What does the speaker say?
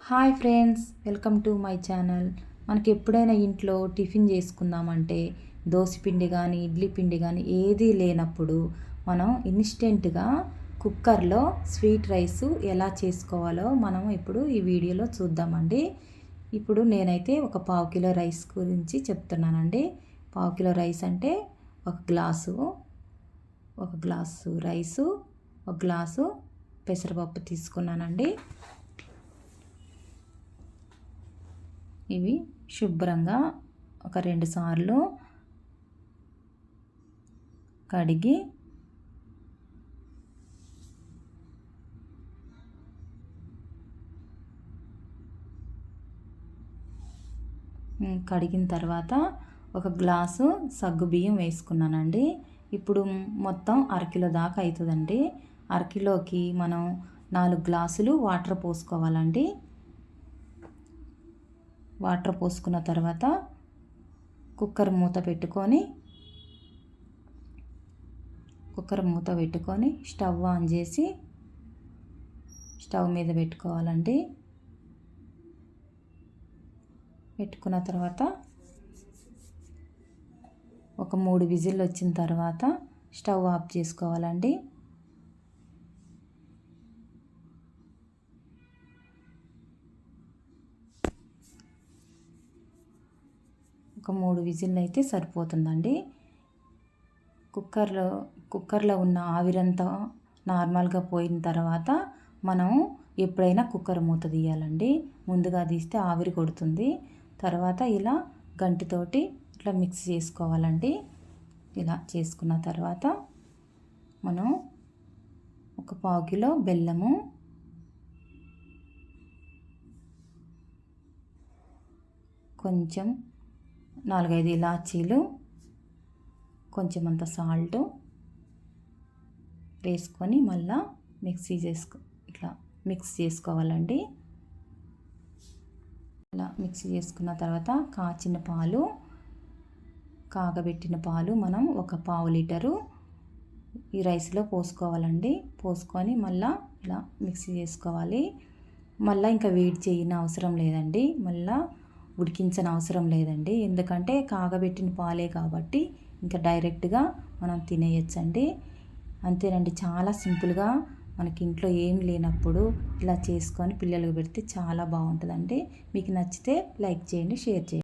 Hi friends, welcome to my channel. మనకి ఎప్పుడైనా ఇంట్లో టిఫిన్ చేసుకుందామంటే దోసపిండి కానీ ఇడ్లీ పిండి కానీ ఏదీ లేనప్పుడు మనం ఇన్స్టెంట్గా కుక్కర్లో స్వీట్ రైస్ ఎలా చేసుకోవాలో మనం ఇప్పుడు ఈ వీడియోలో చూద్దామండి. ఇప్పుడు నేనైతే ఒక పావు కిలో రైస్ గురించి చెప్తున్నానండి. పావు కిలో రైస్ అంటే ఒక గ్లాసు రైసు, ఒక గ్లాసు పెసరపప్పు తీసుకున్నానండి. ఇవి శుభ్రంగా ఒక 2 సార్లు కడిగి కడిగిన తర్వాత ఒక గ్లాసు సగ్గుబియ్యం వేసుకున్నానండి. ఇప్పుడు మొత్తం అరకిలో దాకా అవుతుందండి. అరకిలోకి మనం 4 గ్లాసులు వాటర్ పోసుకోవాలండి. వాటర్ పోసుకున్న తర్వాత కుక్కర్ మూత పెట్టుకొని స్టవ్ ఆన్ చేసి స్టవ్ మీద పెట్టుకోవాలండి. పెట్టుకున్న తర్వాత ఒక 3 విజిల్లు వచ్చిన తర్వాత స్టవ్ ఆఫ్ చేసుకోవాలండి. ఒక 3 విజిల్లు అయితే సరిపోతుందండి. కుక్కర్లో ఉన్న ఆవిరంతా నార్మల్గా పోయిన తర్వాత మనం ఎప్పుడైనా కుక్కర్ మూత తీయాలండి. ముందుగా తీస్తే ఆవిరి కొడుతుంది. తర్వాత ఇలా గంటితోటి ఇట్లా మిక్స్ చేసుకోవాలండి. ఇలా చేసుకున్న తర్వాత మనం ఒక పావు కిలో బెల్లము, కొంచెం 4-5 ఇలాచీలు, కొంచెం అంత సాల్ట్ వేసుకొని మళ్ళా ఇట్లా మిక్స్ చేసుకోవాలండి. ఇలా మిక్స్ చేసుకున్న తర్వాత కాగబెట్టిన పాలు మనం ఒక పావు లీటరు ఈ రైస్లో పోసుకోవాలండి. పోసుకొని మళ్ళీ ఇలా మిక్స్ చేసుకోవాలి. మళ్ళీ ఇంకా వేడి చేయని అవసరం లేదండి. మళ్ళీ ఉడికించని అవసరం లేదండి. ఎందుకంటే కాగబెట్టిన పాలే కాబట్టి ఇంకా డైరెక్ట్గా మనం తినేయచ్చండి. అంతేనండి, చాలా సింపుల్గా మనకి ఇంట్లో ఏం లేనప్పుడు ఇలా చేసుకొని పిల్లలకు పెడితే చాలా బాగుంటుందండి. మీకు నచ్చితే లైక్ చేయండి, షేర్ చేయండి.